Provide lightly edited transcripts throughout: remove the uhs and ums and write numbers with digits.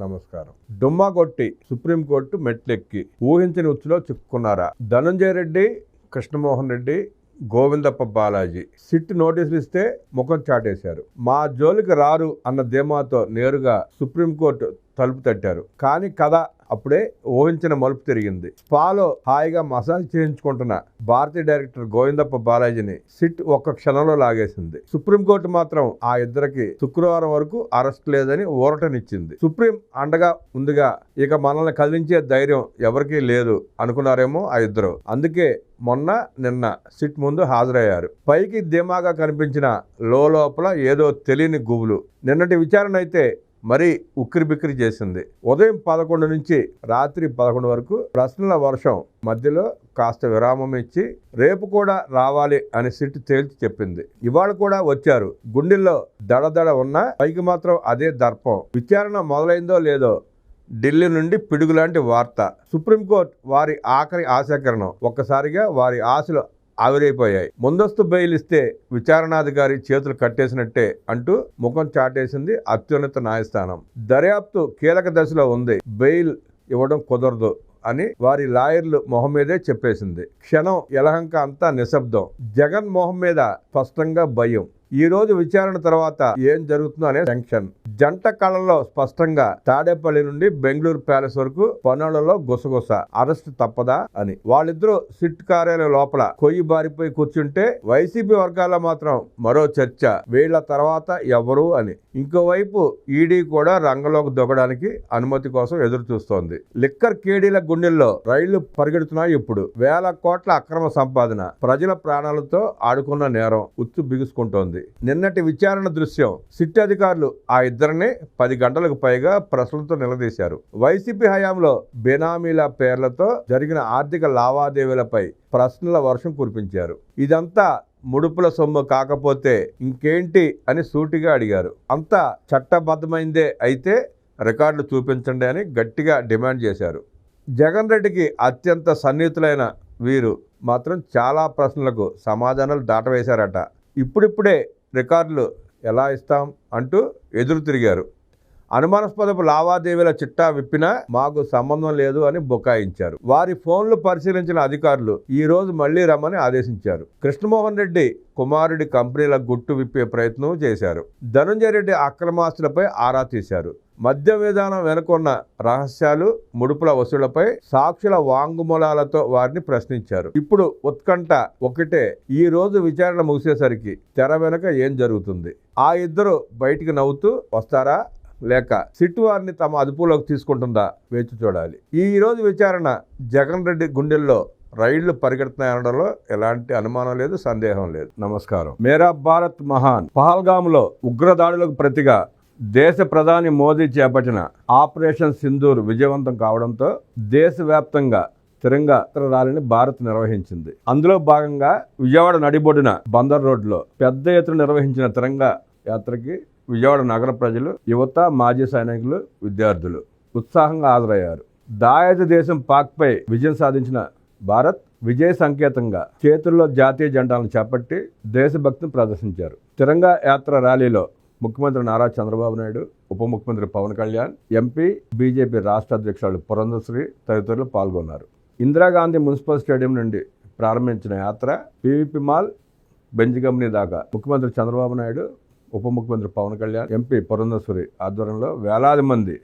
నమస్కారం. డుమ్మా కొట్టి సుప్రీంకోర్టు మెట్లెక్కి ఊహించని ఉచ్చులో చిక్కుకున్నారా? ధనంజయ రెడ్డి, కృష్ణమోహన్ రెడ్డి, గోవిందప్ప బాలాజీ సిట్ నోటీసులు ఇస్తే ముఖం చాటేశారు. మా జోలికి రారు అన్న ధీమాతో నేరుగా సుప్రీంకోర్టు తలుపు తట్టారు. కానీ కథ అప్పుడే ఊహించిన మలుపు తిరిగింది. స్పాలో హాయిగా మసాజ్ చేయించుకుంటున్న భారతీయ డైరెక్టర్ గోవిందప్ప బాలాజీని సిట్ ఒక్క క్షణంలో లాగేసింది. సుప్రీంకోర్టు మాత్రం ఆ ఇద్దరికి శుక్రవారం వరకు అరెస్ట్ లేదని ఊరటనిచ్చింది. సుప్రీం అండగా ఉందిగా, ఇక మనల్ని కదిలించే ధైర్యం ఎవరికీ లేదు అనుకున్నారేమో ఆ ఇద్దరు. అందుకే నిన్న సిట్ ముందు హాజరయ్యారు. పైకి ధీమాగా కనిపించిన లోపల ఏదో తెలియని గుబులు. నిన్నటి విచారణ అయితే మరీ ఉక్కిరిబిక్కిరి చేసింది. ఉదయం 11 నుంచి రాత్రి 11 వరకు ప్రశ్నల వర్షం మధ్యలో కాస్త విరామం ఇచ్చి రేపు కూడా రావాలి అని సిట్ తేల్చి చెప్పింది. ఇవాళ కూడా వచ్చారు. గుండెల్లో దడదడ ఉన్నా పైకి మాత్రం అదే దర్పం. విచారణ మొదలైందో లేదో ఢిల్లీ నుండి పిడుగులాంటి వార్త. సుప్రీంకోర్టు వారి ఆఖరి ఆశాకరణం. ఒక్కసారిగా వారి ఆశలు ఆవిరైపోయాయి. ముందస్తు బెయిల్ ఇస్తే విచారణాధికారి చేతులు కట్టేసినట్టే అంటూ ముఖం చాటేసింది అత్యున్నత న్యాయస్థానం. దర్యాప్తు కీలక దశలో ఉంది, బెయిల్ ఇవ్వడం కుదరదు అని వారి లాయర్లు మొహం మీదే చెప్పేసింది. క్షణం యలహంక అంతా నిశ్శబ్దం. జగన్ మొహం మీద స్పష్టంగా భయం. ఈ రోజు విచారణ తర్వాత ఏం జరుగుతుందో అనే టెన్షన్. జంట కళ్ళలో స్పష్టంగా తాడేపల్లి నుండి బెంగళూరు ప్యాలెస్ వరకు పనులలో గుసగుస. అరెస్ట్ తప్పదా అని. వాళ్ళిద్దరూ సిట్ కార్యాలయం లోపల కొయ్యి బారిపోయి కూర్చుంటే వైసీపీ వర్గాల్లో మాత్రం మరో చర్చ, వీళ్ల తర్వాత ఎవరు అని. ఇంకోవైపు ఈడీ కూడా రంగంలోకి దొక్కడానికి అనుమతి కోసం ఎదురు చూస్తోంది. లిక్కర్ కేడీల గుండెల్లో రైళ్లు పరిగెడుతున్నాయి. ఇప్పుడు వేల కోట్ల అక్రమ సంపాదన, ప్రజల ప్రాణాలతో ఆడుకున్న నేరం ఉచ్చు బిగుసుకుంటోంది. నిన్నటి విచారణ దృశ్యం. సిట్ అధికారులు ఆ ఇద్దరిని 10 గంటలకు పైగా ప్రశ్నలతో నిలదీశారు. వైసీపీ హయాంలో బెనామీల పేర్లతో జరిగిన ఆర్థిక లావాదేవీలపై ప్రశ్నల వర్షం కురిపించారు. ఇదంతా ముడుపుల సొమ్ము కాకపోతే ఇంకేంటి అని సూటిగా అడిగారు. అంతా చట్టబద్ధమైందే అయితే రికార్డులు చూపించండి అని గట్టిగా డిమాండ్ చేశారు. జగన్ రెడ్డికి అత్యంత సన్నిహితులైన వీరు మాత్రం చాలా ప్రశ్నలకు సమాధానాలు దాటవేశారట. ఇప్పుడిప్పుడే రికార్డులు ఎలా ఇస్తాం అంటూ ఎదురు తిరిగారు. అనుమానాస్పదపు లావాదేవీల చిట్టా విప్పినా మాకు సంబంధం లేదు అని బుకాయించారు. వారి ఫోన్లు పరిశీలించిన అధికారులు ఈ రోజు మళ్లీ రమ్మని ఆదేశించారు. కృష్ణమోహన్ రెడ్డి కుమారుడి కంపెనీల గుట్టు విప్పే ప్రయత్నం చేశారు. ధనంజయ రెడ్డి అక్రమాస్తులపై ఆరా తీశారు. మద్య విధానం వెనుకున్న రహస్యాలు, ముడుపుల వసూళ్లపై సాక్షుల వాంగ్మూలాలతో వారిని ప్రశ్నించారు. ఇప్పుడు ఉత్కంఠ ఒకటే, ఈ రోజు విచారణ ముగిసేసరికి తెర వెనుక ఏం జరుగుతుంది? ఆ ఇద్దరు బయటికి నవ్వుతూ వస్తారా లేక సిట్ వారిని తమ అదుపులోకి తీసుకుంటుందా వేచి చూడాలి. ఈ రోజు విచారణ జగన్ రెడ్డి గుండెల్లో రైళ్లు పరిగెడుతున్నాయనడంలో ఎలాంటి అనుమానం లేదు, సందేహం లేదు. నమస్కారం. మేరా భారత్ మహాన్. పహల్గామ్లో ఉగ్రదాడులకు ప్రతిగా దేశ ప్రధాని మోదీ చేపట్టిన ఆపరేషన్ సింధూర్ విజయవంతం కావడంతో దేశవ్యాప్తంగా తిరంగా ర్యాలీని భారత్ నిర్వహించింది. అందులో భాగంగా విజయవాడ నడిబొడ్డున బందర్ రోడ్లో పెద్ద ఎత్తున నిర్వహించిన తిరంగా యాత్రకి విజయవాడ నగర ప్రజలు, యువత, మాజీ సైనికులు, విద్యార్థులు ఉత్సాహంగా హాజరయ్యారు. దాయాది దేశం పాక్పై విజయం సాధించిన భారత్ విజయ సంకేతంగా చేతుల్లో జాతీయ జెండాలను చేపట్టి దేశభక్తిని ప్రదర్శించారు. తిరంగా యాత్ర ర్యాలీలో ముఖ్యమంత్రి నారా చంద్రబాబు నాయుడు, ఉప ముఖ్యమంత్రి పవన్ కళ్యాణ్, ఎంపీ, బీజేపీ రాష్ట్ర అధ్యక్షులు పురంధేశ్వరి తదితరులు పాల్గొన్నారు. ఇందిరాగాంధీ మున్సిపల్ స్టేడియం నుండి ప్రారంభించిన యాత్ర పీవీపీ మాల్, బెంజ్ కంపెనీ దాకా ముఖ్యమంత్రి చంద్రబాబు నాయుడు, ఉప ముఖ్యమంత్రి పవన్ కళ్యాణ్, ఎంపీ పురంధేశ్వరి ఆధ్వర్యంలో వేలాది మంది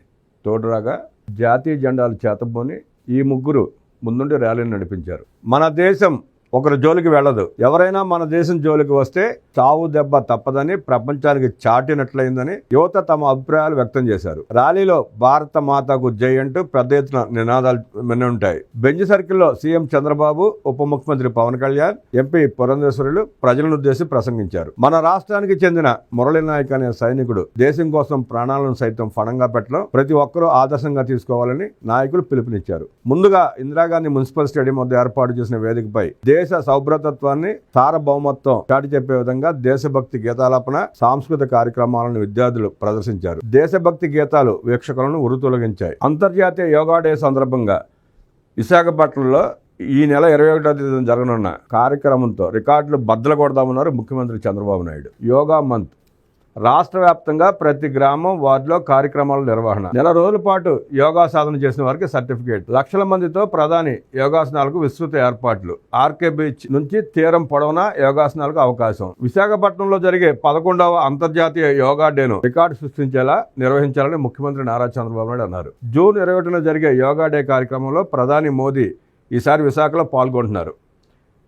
తోడురాగా జాతీయ జెండాలు చేతబోని ఈ ముగ్గురు ముందుండి ర్యాలీని నడిపించారు. మన దేశం ఒకరి జోలికి వెళ్ళదు. ఎవరైనా మన దేశం జోలికి వస్తే చావు దెబ్బ తప్పదని ప్రపంచానికి చాటినట్లయిందని యువత తమ అభిప్రాయాలు వ్యక్తం చేశారు. ర్యాలీలో భారత మాతకు జై అంటూ పెద్ద ఎత్తున నినాదాలు ఉంటాయి. బెంజ్ సర్కిల్లో సీఎం చంద్రబాబు, ఉప ముఖ్యమంత్రి పవన్ కళ్యాణ్, ఎంపీ పురంధేశ్వరులు ప్రజలను ఉద్దేశించి ప్రసంగించారు. మన రాష్ట్రానికి చెందిన మురళీ నాయక్ అనే సైనికుడు దేశం కోసం ప్రాణాలను సైతం ఫణంగా పెట్టడం ప్రతి ఒక్కరూ ఆదర్శంగా తీసుకోవాలని నాయకులు పిలుపునిచ్చారు. ముందుగా ఇందిరాగాంధీ మున్సిపల్ స్టేడియం వద్ద ఏర్పాటు చేసిన వేదికపై దేశ సౌభ్రతత్వాన్ని, సార్వభౌమత్వం చాటి చెప్పే విధంగా దేశభక్తి గీతాలాపన, సాంస్కృతిక కార్యక్రమాలను విద్యార్థులు ప్రదర్శించారు. దేశభక్తి గీతాలు వీక్షకులను ఉరుతొలగించాయి. అంతర్జాతీయ యోగా డే సందర్భంగా విశాఖపట్నంలో ఈ నెల 21వ తేదీన జరగనున్న కార్యక్రమంతో రికార్డులు బద్దలు కొడదామన్నారు ముఖ్యమంత్రి చంద్రబాబు నాయుడు. యోగా మంత్ రాష్ట్ర వ్యాప్తంగా ప్రతి గ్రామం వార్డులో కార్యక్రమాల నిర్వహణ. నెల రోజుల పాటు యోగా సాధన చేసిన వారికి సర్టిఫికేట్. లక్షల మందితో ప్రధాని యోగాసనాలకు విస్తృత ఏర్పాట్లు. ఆర్కే బీచ్ నుంచి తీరం పొడవునా యోగాసనాలకు అవకాశం. విశాఖపట్నంలో జరిగే 11వ అంతర్జాతీయ యోగా డేను రికార్డు సృష్టించేలా నిర్వహించాలని ముఖ్యమంత్రి నారా చంద్రబాబు నాయుడు అన్నారు. జూన్ 21న జరిగే యోగా డే కార్యక్రమంలో ప్రధాని మోదీ ఈసారి విశాఖలో పాల్గొంటున్నారు.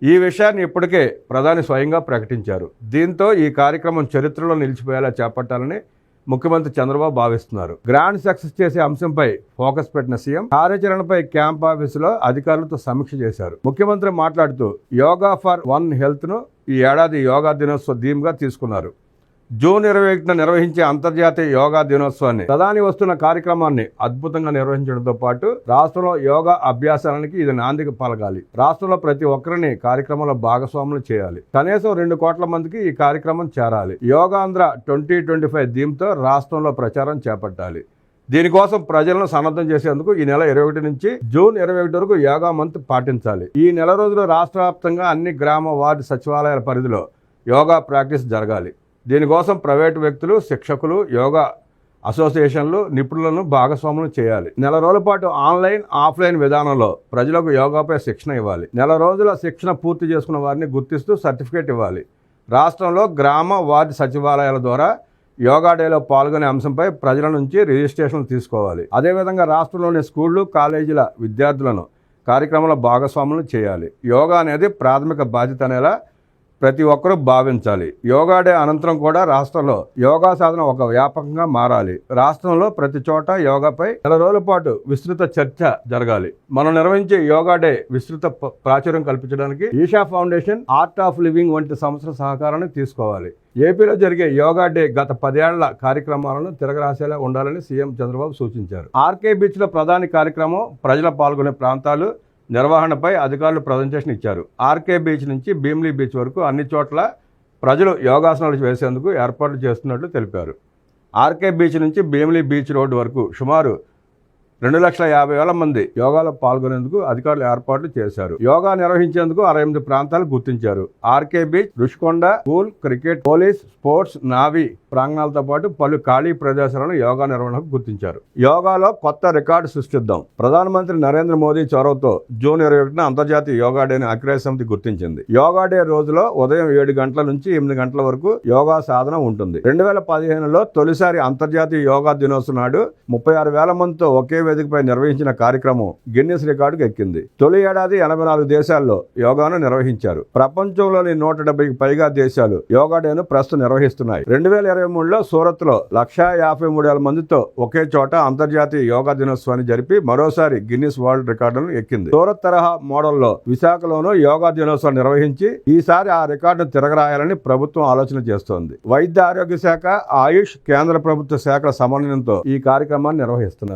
ఈ విషయాన్ని ఇప్పటికే ప్రధాని స్వయంగా ప్రకటించారు. దీంతో ఈ కార్యక్రమం చరిత్రలో నిలిచిపోయేలా చేపట్టాలని ముఖ్యమంత్రి చంద్రబాబు భావిస్తున్నారు. గ్రాండ్ సక్సెస్ చేసే అంశంపై ఫోకస్ పెట్టిన సీఎం కార్యాచరణపై క్యాంప్ ఆఫీసులో అధికారులతో సమీక్ష చేశారు. ముఖ్యమంత్రి మాట్లాడుతూ యోగా ఫర్ వన్ హెల్త్ను ఈ ఏడాది యోగా దినోత్సవ థీమ్గా తీసుకున్నారు. జూన్ 21న నిర్వహించే అంతర్జాతీయ యోగా దినోత్సవాన్ని ప్రధాని వస్తున్న కార్యక్రమాన్ని అద్భుతంగా నిర్వహించడంతో పాటు రాష్ట్రంలో యోగా అభ్యాసానికి ఇది నాందిక పలకాలి. రాష్ట్రంలో ప్రతి ఒక్కరిని కార్యక్రమంలో భాగస్వాములు చేయాలి. కనీసం 2 కోట్ల మందికి ఈ కార్యక్రమం చేరాలి. యోగాంధ్ర 2025 థీమ్తో రాష్ట్రంలో ప్రచారం చేపట్టాలి. దీనికోసం ప్రజలను సన్నద్ధం చేసేందుకు ఈ నెల 21 నుంచి జూన్ 21 వరకు యోగా మంత్ పాటించాలి. ఈ నెల రోజులు రాష్ట్ర వ్యాప్తంగా అన్ని గ్రామ వార్డు సచివాలయాల పరిధిలో యోగా ప్రాక్టీస్ జరగాలి. దీనికోసం ప్రైవేటు వ్యక్తులు, శిక్షకులు, యోగా అసోసియేషన్లు, నిపుణులను భాగస్వాములు చేయాలి. నెల రోజుల పాటు ఆన్లైన్, ఆఫ్లైన్ విధానంలో ప్రజలకు యోగాపై శిక్షణ ఇవ్వాలి. నెల రోజుల శిక్షణ పూర్తి చేసుకున్న వారిని గుర్తిస్తూ సర్టిఫికేట్ ఇవ్వాలి. రాష్ట్రంలో గ్రామ వార్డు సచివాలయాల ద్వారా యోగా డేలో పాల్గొనే అంశంపై ప్రజల నుంచి రిజిస్ట్రేషన్లు తీసుకోవాలి. అదేవిధంగా రాష్ట్రంలోని స్కూళ్లు, కాలేజీల విద్యార్థులను కార్యక్రమంలో భాగస్వాములు చేయాలి. యోగా అనేది ప్రాథమిక బాధ్యత అనేలా ప్రతి ఒక్కరూ భావించాలి. యోగా డే అనంతరం కూడా రాష్ట్రంలో యోగా సాధన ఒక వ్యాపకంగా మారాలి. రాష్ట్రంలో ప్రతి చోట యోగాపై నెల రోజుల పాటు విస్తృత చర్చ జరగాలి. మనం నిర్వహించే యోగా డే విస్తృత ప్రాచుర్యం కల్పించడానికి Isha foundation, art of living వంటి సంస్థల సహకారాన్ని తీసుకోవాలి. ఏపీలో జరిగే యోగా డే గత 10 ఏళ్ల కార్యక్రమాలను తిరగరాసేలా ఉండాలని సీఎం చంద్రబాబు సూచించారు. ఆర్కే బీచ్లో ప్రధాని కార్యక్రమం, ప్రజల పాల్గొనే ప్రాంతాలు నిర్వహణపై అధికారులు ప్రజెంటేషన్ ఇచ్చారు. ఆర్కే బీచ్ నుంచి భీమిలీ బీచ్ వరకు అన్ని చోట్ల ప్రజలు యోగాసనాలు వేసేందుకు ఏర్పాట్లు చేస్తున్నట్లు తెలిపారు. ఆర్కే బీచ్ నుంచి భీమిలీ బీచ్ రోడ్డు వరకు సుమారు 2,50,000 మంది యోగాలో పాల్గొనేందుకు అధికారులు ఏర్పాట్లు చేశారు. యోగా నిర్వహించేందుకు 68 ప్రాంతాలు గుర్తించారు. RK beach, Rushikonda, school, cricket, police, sports, navy ప్రాంగణాలతో పాటు పలు ఖాళీ ప్రదేశాలను యోగా నిర్వహణకు గుర్తించారు. యోగాలో కొత్త రికార్డు సృష్టిద్దాం. ప్రధానమంత్రి నరేంద్ర మోదీ చొరవతో జూన్ 21న అంతర్జాతీయ యోగా డేని ఐక్యరాజ్య సమితి గుర్తించింది. యోగా డే రోజులో ఉదయం 7 గంటల నుంచి 8 గంటల వరకు యోగా సాధన ఉంటుంది. 2015లో తొలిసారి అంతర్జాతీయ యోగా దినోత్సవం నాడు 36,000 మందితో ఒకే వేదికపై నిర్వహించిన కార్యక్రమం గిన్నిస్ రికార్డుకు ఎక్కింది. తొలి ఏడాది 84 దేశాల్లో యోగాను నిర్వహించారు. ప్రపంచంలోని 170కి పైగా దేశాలు యోగా డేను ప్రస్తుతం నిర్వహిస్తున్నాయి. 2023లో సూరత్లో 1,53,000 మందితో ఒకే చోట అంతర్జాతీయ యోగా దినోత్సవాన్ని జరిపి మరోసారి గిన్నిస్ వరల్డ్ రికార్డును ఎక్కింది. సూరత్ తరహా మోడల్లో విశాఖలోనూ యోగా దినోత్సవం నిర్వహించి ఈసారి ఆ రికార్డును తిరగరాయాలని ప్రభుత్వం ఆలోచన చేస్తోంది. వైద్య ఆరోగ్య శాఖ, ఆయుష్, కేంద్ర ప్రభుత్వ శాఖల సమన్వయంతో ఈ కార్యక్రమాన్ని నిర్వహిస్తున్నారు.